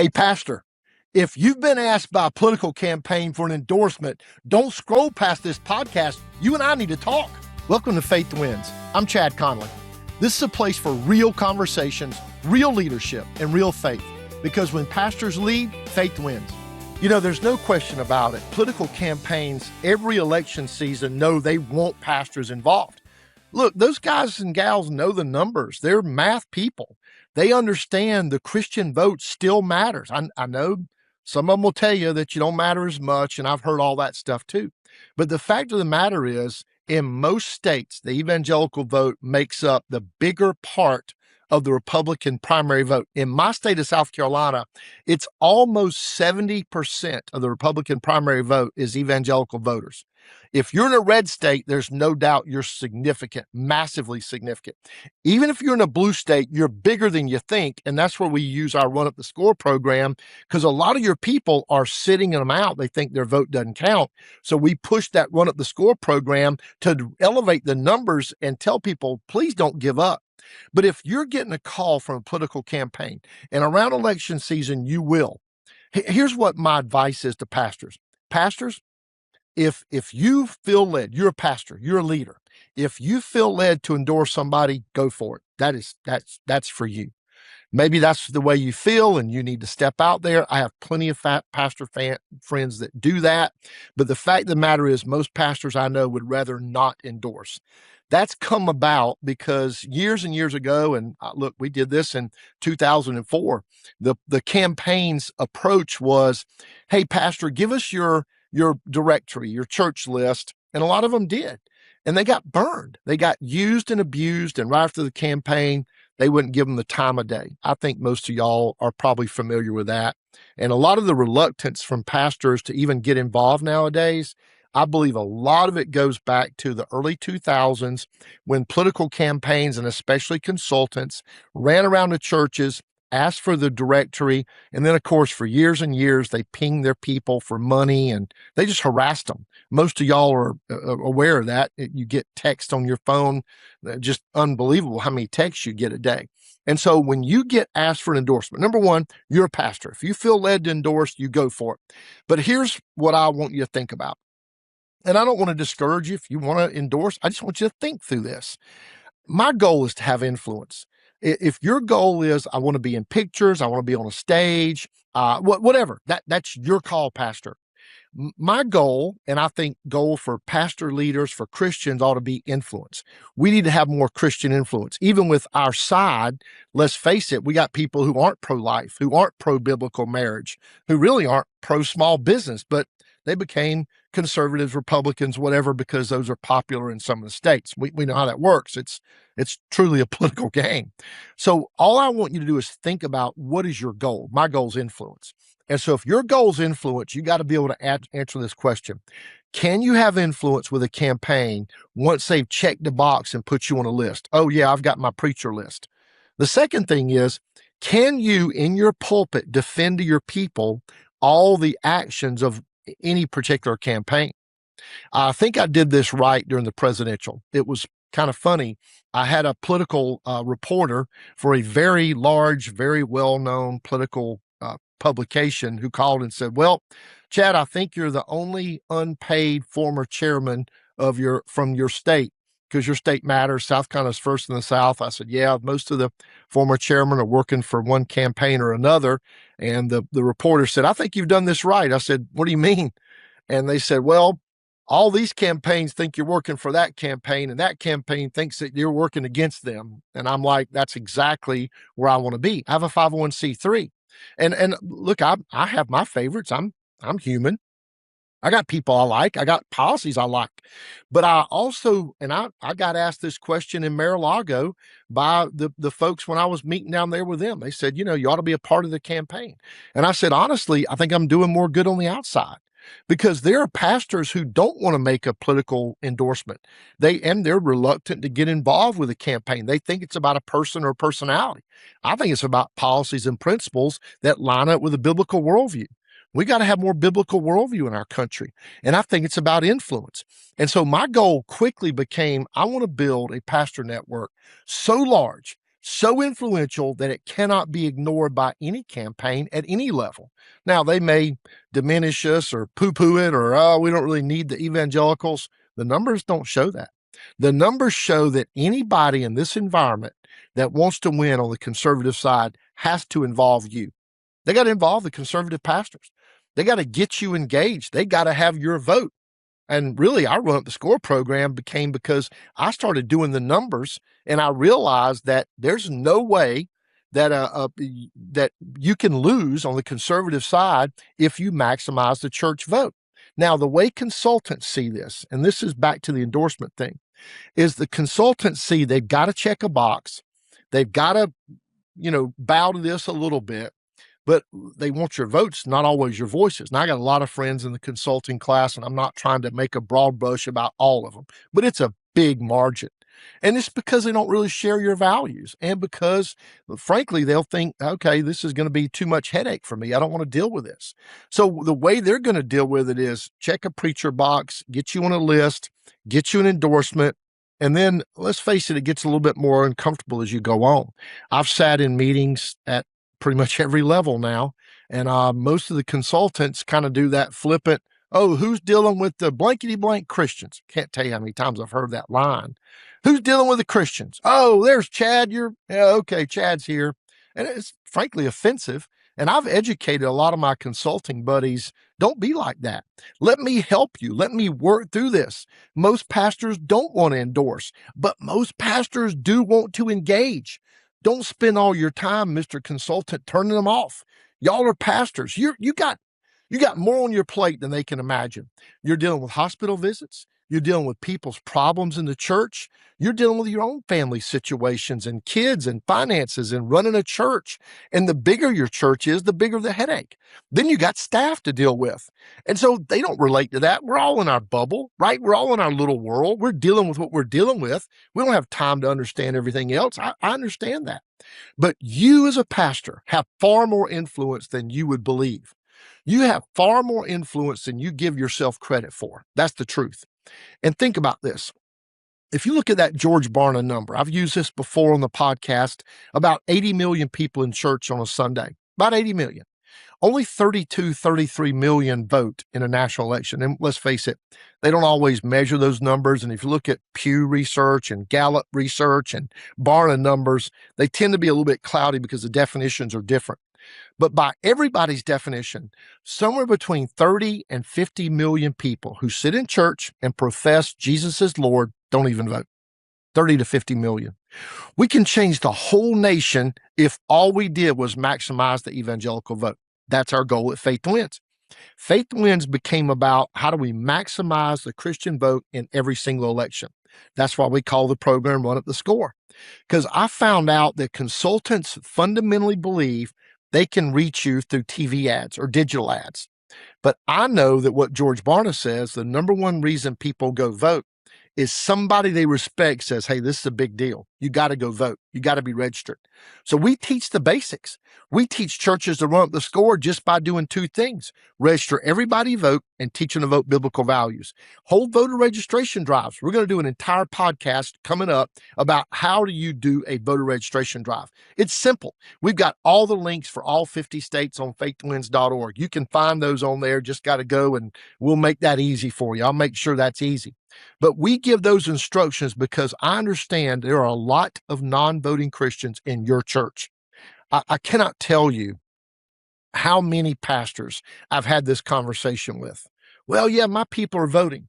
Hey, Pastor, if you've been asked by a political campaign for an endorsement, don't scroll past this podcast. You and I need to talk. Welcome to Faith Wins. I'm Chad Connelly. This is a place for real conversations, real leadership, and real faith. Because when pastors lead, faith wins. You know, there's no question about it. Political campaigns, every election season, know they want pastors involved. Look, those guys and gals know the numbers. They're math people. They understand the Christian vote still matters. I know some of them will tell you that you don't matter as much, and I've heard all that stuff too. But the fact of the matter is, in most states, the evangelical vote makes up the bigger part of the Republican primary vote. In my state of South Carolina, it's almost 70% of the Republican primary vote is evangelical voters. If you're in a red state, there's no doubt you're significant, massively significant. Even if you're in a blue state, you're bigger than you think. And that's where we use our Run Up the Score program, because a lot of your people are sitting them out. They think their vote doesn't count. So we push that Run Up the Score program to elevate the numbers and tell people, please don't give up. But if you're getting a call from a political campaign, and around election season, you will. Here's what my advice is to pastors. Pastors, if you feel led, you're a pastor, you're a leader. If you feel led to endorse somebody, go for it. That's for you. Maybe that's the way you feel and you need to step out there. I have plenty of pastor friends that do that. But the fact of the matter is, most pastors I know would rather not endorse. That's come about because years and years ago, and look, we did this in 2004. The campaign's approach was, hey, pastor, give us your directory, your church list. And a lot of them did. And they got burned. They got used and abused. And right after the campaign, they wouldn't give them the time of day. I think most of y'all are probably familiar with that. And a lot of the reluctance from pastors to even get involved nowadays, I believe a lot of it goes back to the early 2000s when political campaigns and especially consultants ran around the churches, asked for the directory, and then, of course, for years and years, they pinged their people for money, and they just harassed them. Most of y'all are aware of that. You get text on your phone, just unbelievable how many texts you get a day. And so when you get asked for an endorsement, number one, you're a pastor. If you feel led to endorse, you go for it. But here's what I want you to think about. And I don't want to discourage you if you want to endorse. I just want you to think through this. My goal is to have influence. If your goal is, I want to be in pictures, I want to be on a stage, whatever, that's your call, pastor. My goal, and I think goal for pastor leaders, for Christians, ought to be influence. We need to have more Christian influence. Even with our side, let's face it, we got people who aren't pro-life, who aren't pro-biblical marriage, who really aren't pro-small business, but they became conservatives, Republicans, whatever, because those are popular in some of the states. We know how that works. It's truly a political game. So all I want you to do is think about, what is your goal? My goal is influence. And so if your goal is influence, you got to be able to answer this question. Can you have influence with a campaign once they've checked the box and put you on a list? Oh yeah, I've got my preacher list. The second thing is, can you in your pulpit defend to your people all the actions of any particular campaign? I think I did this right during the presidential. It was kind of funny. I had a political reporter for a very large, very well-known political publication who called and said, well, Chad, I think you're the only unpaid former chairman from your state, because your state matters. South Carolina's first in the South. I said, yeah, most of the former chairmen are working for one campaign or another. And the reporter said, I think you've done this right. I said, what do you mean? And they said, well, all these campaigns think you're working for that campaign, and that campaign thinks that you're working against them. And I'm like, that's exactly where I want to be. I have a 501c3. And look, I have my favorites. I'm human. I got people I like. I got policies I like. But I also, and I got asked this question in Mar-a-Lago by the folks when I was meeting down there with them. They said, you ought to be a part of the campaign. And I said, honestly, I think I'm doing more good on the outside, because there are pastors who don't want to make a political endorsement. They're reluctant to get involved with a campaign. They think it's about a person or personality. I think it's about policies and principles that line up with a biblical worldview. We got to have more biblical worldview in our country. And I think it's about influence. And so my goal quickly became, I want to build a pastor network so large so influential that it cannot be ignored by any campaign at any level. Now, they may diminish us or poo-poo it or, oh, we don't really need the evangelicals. The numbers don't show that. The numbers show that anybody in this environment that wants to win on the conservative side has to involve you. They got to involve the conservative pastors. They got to get you engaged. They got to have your vote. And really, our Run Up the Score program became because I started doing the numbers and I realized that there's no way that that you can lose on the conservative side if you maximize the church vote. Now, the way consultants see this, and this is back to the endorsement thing, is the consultants see they've got to check a box. They've got to, bow to this a little bit, but they want your votes, not always your voices. Now, I got a lot of friends in the consulting class, and I'm not trying to make a broad brush about all of them, but it's a big margin. And it's because they don't really share your values. And because, frankly, they'll think, okay, this is going to be too much headache for me. I don't want to deal with this. So the way they're going to deal with it is check a preacher box, get you on a list, get you an endorsement. And then let's face it, it gets a little bit more uncomfortable as you go on. I've sat in meetings at pretty much every level now. And most of the consultants kind of do that flippant, oh, who's dealing with the blankety blank Christians? Can't tell you how many times I've heard that line. Who's dealing with the Christians? Oh, there's Chad. Okay, Chad's here. And it's frankly offensive. And I've educated a lot of my consulting buddies, don't be like that. Let me help you. Let me work through this. Most pastors don't want to endorse, but most pastors do want to engage. Don't spend all your time, Mr. Consultant, turning them off. Y'all are pastors. You got more on your plate than they can imagine. You're dealing with hospital visits. You're dealing with people's problems in the church. You're dealing with your own family situations and kids and finances and running a church. And the bigger your church is, the bigger the headache. Then you got staff to deal with. And so they don't relate to that. We're all in our bubble, right? We're all in our little world. We're dealing with what we're dealing with. We don't have time to understand everything else. I understand that. But you as a pastor have far more influence than you would believe. You have far more influence than you give yourself credit for. That's the truth. And think about this. If you look at that George Barna number, I've used this before on the podcast, about 80 million people in church on a Sunday, about 80 million. Only 32, 33 million vote in a national election. And let's face it, they don't always measure those numbers. And if you look at Pew Research and Gallup Research and Barna numbers, they tend to be a little bit cloudy because the definitions are different. But by everybody's definition, somewhere between 30 and 50 million people who sit in church and profess Jesus as Lord don't even vote. 30 to 50 million. We can change the whole nation if all we did was maximize the evangelical vote. That's our goal at Faith Wins. Faith Wins became about how do we maximize the Christian vote in every single election. That's why we call the program Run Up the Score. Because I found out that consultants fundamentally believe they can reach you through TV ads or digital ads. But I know that what George Barna says, the number one reason people go vote is somebody they respect says, hey, this is a big deal. You got to go vote. You got to be registered. So we teach the basics. We teach churches to run up the score just by doing two things: register everybody vote and teach them to vote biblical values. Hold voter registration drives. We're going to do an entire podcast coming up about how do you do a voter registration drive. It's simple. We've got all the links for all 50 states on faithwins.org. You can find those on there. Just got to go and we'll make that easy for you. I'll make sure that's easy. But we give those instructions because I understand there are a lot of non-voting Christians in your church. I cannot tell you how many pastors I've had this conversation with. Well, yeah, my people are voting.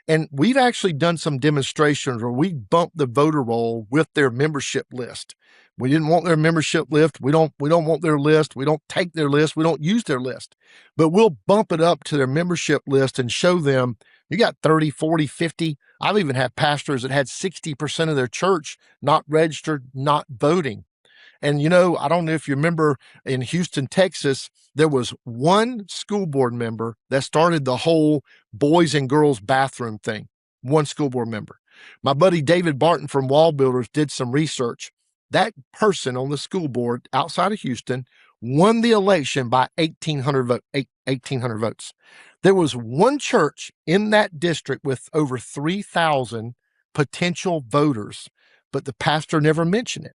And we've actually done some demonstrations where we bumped the voter roll with their membership list. We didn't want their membership list. We don't want their list. We don't take their list. We don't use their list. But we'll bump it up to their membership list and show them you got 30, 40, 50. I've even had pastors that had 60% of their church not registered, not voting. And, I don't know if you remember in Houston, Texas, there was one school board member that started the whole boys and girls bathroom thing. One school board member. My buddy David Barton from Wall Builders did some research. That person on the school board outside of Houston won the election by 1,800 votes. There was one church in that district with over 3,000 potential voters, but the pastor never mentioned it.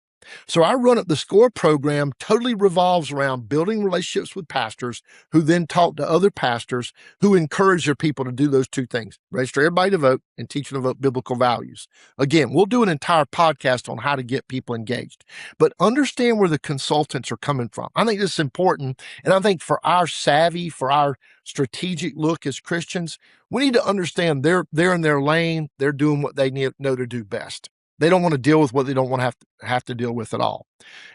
So our Run Up the Score program totally revolves around building relationships with pastors who then talk to other pastors who encourage their people to do those two things: register everybody to vote and teach them to vote biblical values. Again, we'll do an entire podcast on how to get people engaged, but understand where the consultants are coming from. I think this is important. And I think for our savvy, for our strategic look as Christians, we need to understand they're in their lane. They're doing what they know to do best. They don't want to deal with what they don't want to have to deal with at all.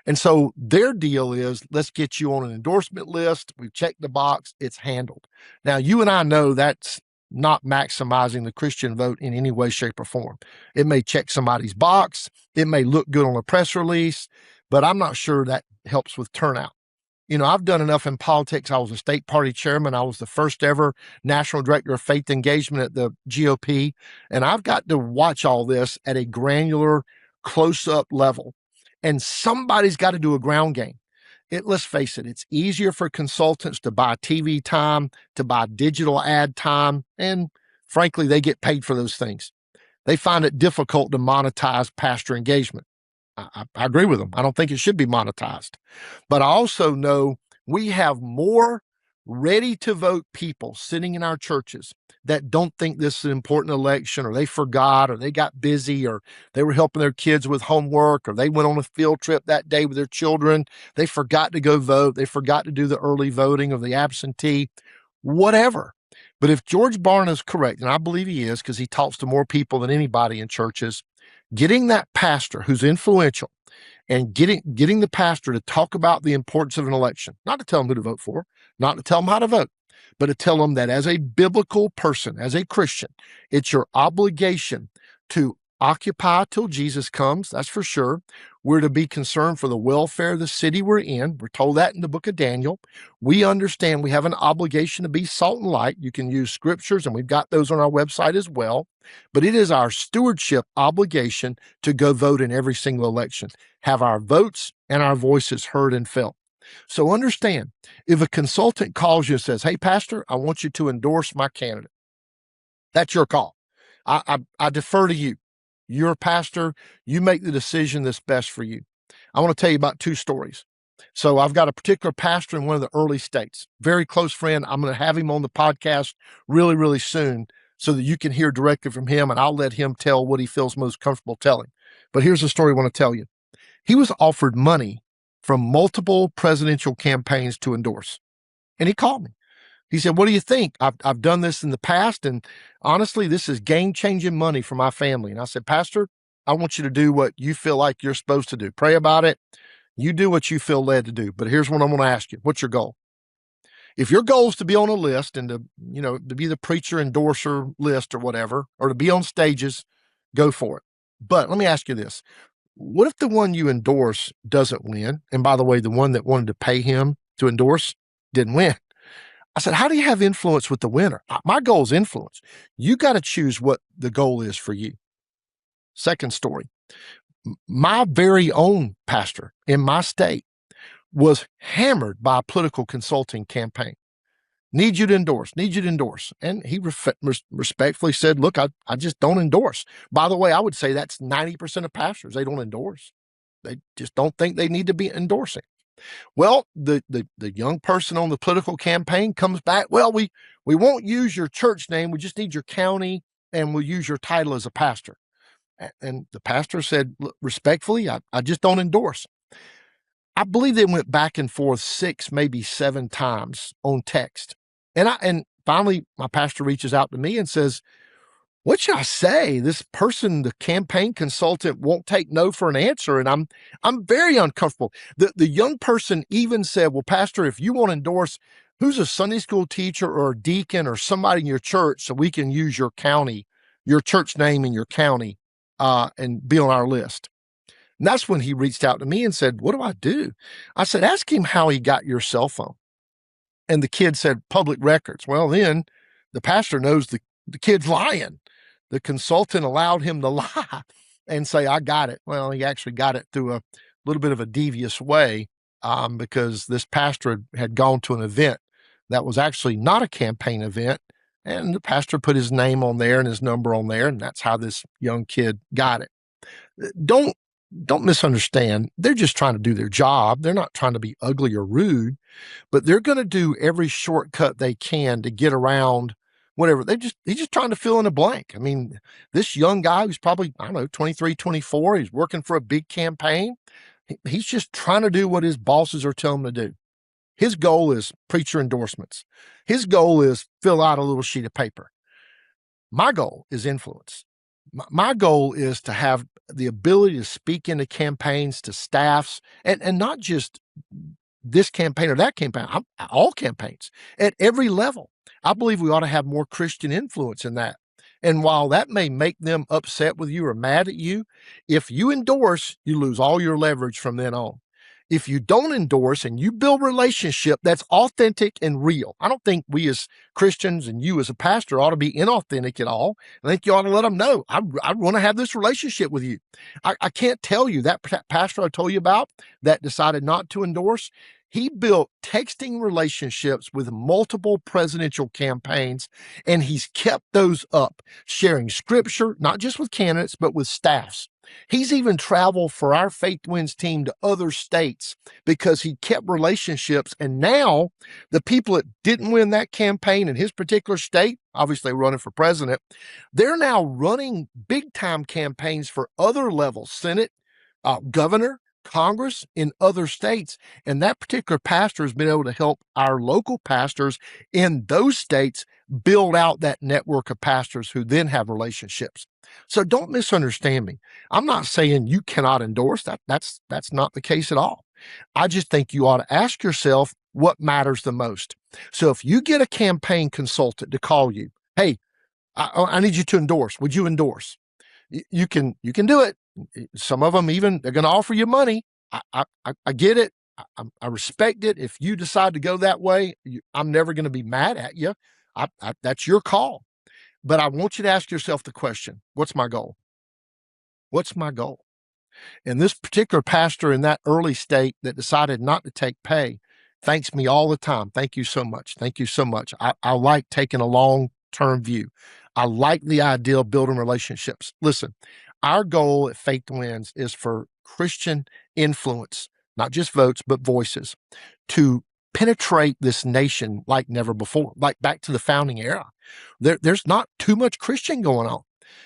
And so their deal is, let's get you on an endorsement list. We've checked the box. It's handled. Now, you and I know that's not maximizing the Christian vote in any way, shape, or form. It may check somebody's box. It may look good on a press release, but I'm not sure that helps with turnout. You know, I've done enough in politics. I was a state party chairman. I was the first ever national director of faith engagement at the GOP. And I've got to watch all this at a granular, close-up level. And somebody's got to do a ground game. Let's face it, it's easier for consultants to buy TV time, to buy digital ad time, and frankly, they get paid for those things. They find it difficult to monetize pastor engagement. I agree with them. I don't think it should be monetized. But I also know we have more ready to vote people sitting in our churches that don't think this is an important election, or they forgot, or they got busy, or they were helping their kids with homework, or they went on a field trip that day with their children. They forgot to go vote. They forgot to do the early voting or the absentee, whatever. But if George Barna is correct, and I believe he is because he talks to more people than anybody in churches, getting that pastor who's influential and getting the pastor to talk about the importance of an election, not to tell them who to vote for, not to tell them how to vote, but to tell them that as a biblical person, as a Christian, it's your obligation to occupy till Jesus comes. That's for sure. We're to be concerned for the welfare of the city we're in. We're told that in the book of Daniel. We understand we have an obligation to be salt and light. You can use scriptures, and we've got those on our website as well. But it is our stewardship obligation to go vote in every single election, have our votes and our voices heard and felt. So understand, if a consultant calls you and says, "Hey, pastor, I want you to endorse my candidate," that's your call. I defer to you. You're a pastor. You make the decision that's best for you. I want to tell you about two stories. So I've got a particular pastor in one of the early states, very close friend. I'm going to have him on the podcast really, really soon so that you can hear directly from him, and I'll let him tell what he feels most comfortable telling. But here's the story I want to tell you. He was offered money from multiple presidential campaigns to endorse, and he called me. He said, "What do you think? I've done this in the past, and honestly, this is game-changing money for my family." And I said, "Pastor, I want you to do what you feel like you're supposed to do. Pray about it. You do what you feel led to do. But here's what I'm going to ask you. What's your goal? If your goal is to be on a list and to be the preacher endorser list or whatever, or to be on stages, go for it. But let me ask you this. What if the one you endorse doesn't win? And by the way, the one that wanted to pay him to endorse didn't win." I said, "How do you have influence with the winner?" My goal is influence. You got to choose what the goal is for you. Second story. My very own pastor in my state was hammered by a political consulting campaign. "Need you to endorse, need you to endorse." And he respectfully said, "Look, I just don't endorse." By the way, I would say that's 90% of pastors. They don't endorse. They just don't think they need to be endorsing. Well, the young person on the political campaign comes back, "Well, we won't use your church name. We just need your county, and we'll use your title as a pastor." And the pastor said, "Look, respectfully, I just don't endorse." I believe they went back and forth 6, maybe 7 times on text. And finally, my pastor reaches out to me and says, "What should I say? This person, the campaign consultant, won't take no for an answer." And I'm very uncomfortable. The young person even said, "Well, pastor, if you want to endorse, who's a Sunday school teacher or a deacon or somebody in your church so we can use your county, your church name in your county, and be on our list?" And that's when he reached out to me and said, "What do I do?" I said, "Ask him how he got your cell phone." And the kid said, "Public records." Well, then the pastor knows the kid's lying. The consultant allowed him to lie and say, "I got it." Well, he actually got it through a little bit of a devious way, because this pastor had gone to an event that was actually not a campaign event. And the pastor put his name on there and his number on there. And that's how this young kid got it. Don't don't misunderstand. They're just trying to do their job. They're not trying to be ugly or rude, but they're going to do every shortcut they can to get around whatever. He's just trying to fill in a blank. I mean, this young guy who's probably, I don't know, 23, 24, he's working for a big campaign. He's just trying to do what his bosses are telling him to do. His goal is preacher endorsements. His goal is fill out a little sheet of paper. My goal is influence. My goal is to have the ability to speak into campaigns, to staffs, and not just this campaign or that campaign, all campaigns at every level. I believe we ought to have more Christian influence in that. And while that may make them upset with you or mad at you, if you endorse, you lose all your leverage from then on. If you don't endorse and you build relationship that's authentic and real, I don't think we as Christians and you as a pastor ought to be inauthentic at all. I think you ought to let them know, I want to have this relationship with you. I can't tell you that pastor I told you about that decided not to endorse. He built texting relationships with multiple presidential campaigns, and he's kept those up, sharing scripture, not just with candidates, but with staffs. He's even traveled for our Faith Wins team to other states because he kept relationships. And now the people that didn't win that campaign in his particular state, obviously running for president, they're now running big time campaigns for other levels, Senate, governor, Congress in other states. And that particular pastor has been able to help our local pastors in those states build out that network of pastors who then have relationships. So don't misunderstand me. I'm not saying you cannot endorse that. That's not the case at all. I just think you ought to ask yourself what matters the most. So if you get a campaign consultant to call you, hey, I need you to endorse. Would you endorse? You can do it. Some of them even, they're going to offer you money. I get it. I respect it. If you decide to go that way, I'm never going to be mad at you. That's your call. But I want you to ask yourself the question, what's my goal? What's my goal? And this particular pastor in that early state that decided not to take pay thanks me all the time. Thank you so much. Thank you so much. I like taking a long-term view. I like the idea of building relationships. Listen, our goal at Faith Wins is for Christian influence, not just votes, but voices, to penetrate this nation like never before, like back to the founding era. There's not too much Christian going on.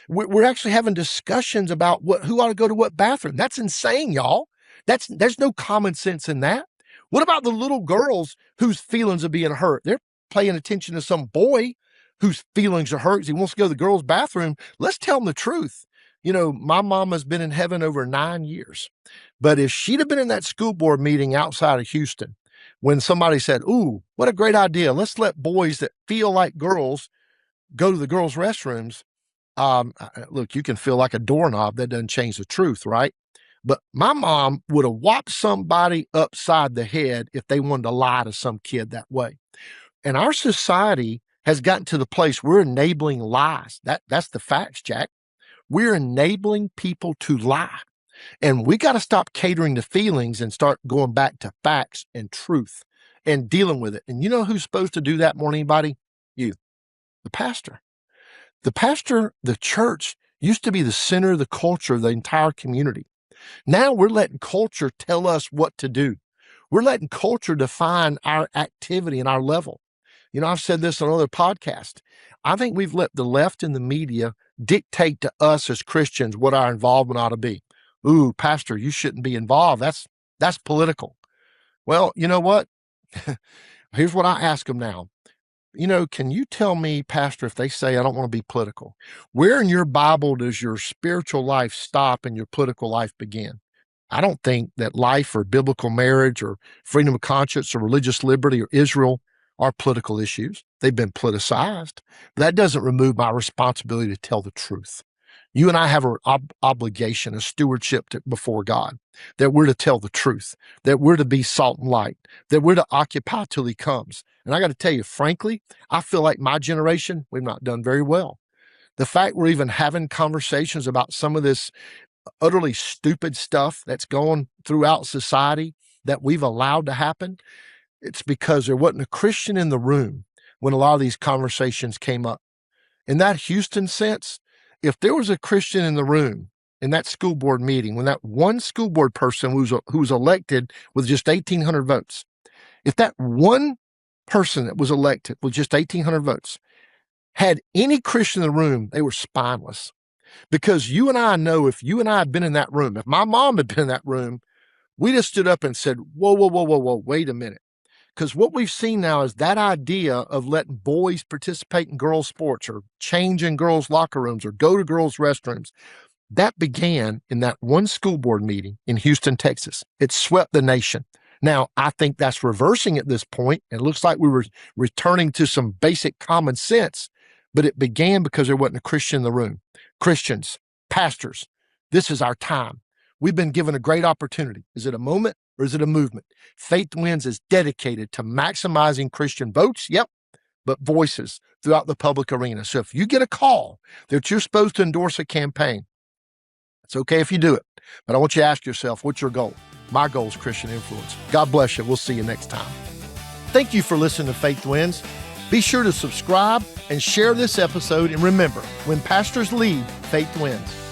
We're actually having discussions about who ought to go to what bathroom. That's insane, y'all. There's no common sense in that. What about the little girls whose feelings are being hurt? They're paying attention to some boy whose feelings are hurt. He wants to go to the girls' bathroom. Let's tell them the truth. You know, my mama's been in heaven over 9 years, but if she'd have been in that school board meeting outside of Houston, when somebody said, ooh, what a great idea. Let's let boys that feel like girls go to the girls' restrooms. Look, you can feel like a doorknob. That doesn't change the truth, right? But my mom would have whopped somebody upside the head if they wanted to lie to some kid that way. And our society has gotten to the place we're enabling lies. That's the facts, Jack. We're enabling people to lie. And we got to stop catering to feelings and start going back to facts and truth and dealing with it. And you know who's supposed to do that more than anybody? You, the pastor. The pastor, the church used to be the center of the culture of the entire community. Now we're letting culture tell us what to do. We're letting culture define our activity and our level. You know, I've said this on other podcasts. I think we've let the left and the media dictate to us as Christians what our involvement ought to be. Ooh, pastor, you shouldn't be involved. That's political. Well, you know what? Here's what I ask them now. You know, can you tell me, pastor, if they say I don't want to be political, where in your Bible does your spiritual life stop and your political life begin? I don't think that life or biblical marriage or freedom of conscience or religious liberty or Israel are political issues. They've been politicized. But that doesn't remove my responsibility to tell the truth. You and I have an obligation, a stewardship before God, that we're to tell the truth, that we're to be salt and light, that we're to occupy till he comes. And I got to tell you, frankly, I feel like my generation, we've not done very well. The fact we're even having conversations about some of this utterly stupid stuff that's going throughout society that we've allowed to happen, it's because there wasn't a Christian in the room when a lot of these conversations came up. In that Houston sense, if there was a Christian in the room in that school board meeting, when that one school board person who was elected with just 1,800 votes, if that one person that was elected with just 1,800 votes had any Christian in the room, they were spineless. Because you and I know, if you and I had been in that room, if my mom had been in that room, we just stood up and said, whoa, whoa, whoa, whoa, whoa, wait a minute. Because what we've seen now is that idea of letting boys participate in girls' sports or change in girls' locker rooms or go to girls' restrooms, that began in that one school board meeting in Houston, Texas. It swept the nation. Now, I think that's reversing at this point. It looks like we were returning to some basic common sense, but it began because there wasn't a Christian in the room. Christians, pastors, this is our time. We've been given a great opportunity. Is it a moment or is it a movement? Faith Wins is dedicated to maximizing Christian votes, yep, but voices throughout the public arena. So if you get a call that you're supposed to endorse a campaign, it's okay if you do it, but I want you to ask yourself, what's your goal? My goal is Christian influence. God bless you. We'll see you next time. Thank you for listening to Faith Wins. Be sure to subscribe and share this episode. And remember, when pastors lead, faith wins.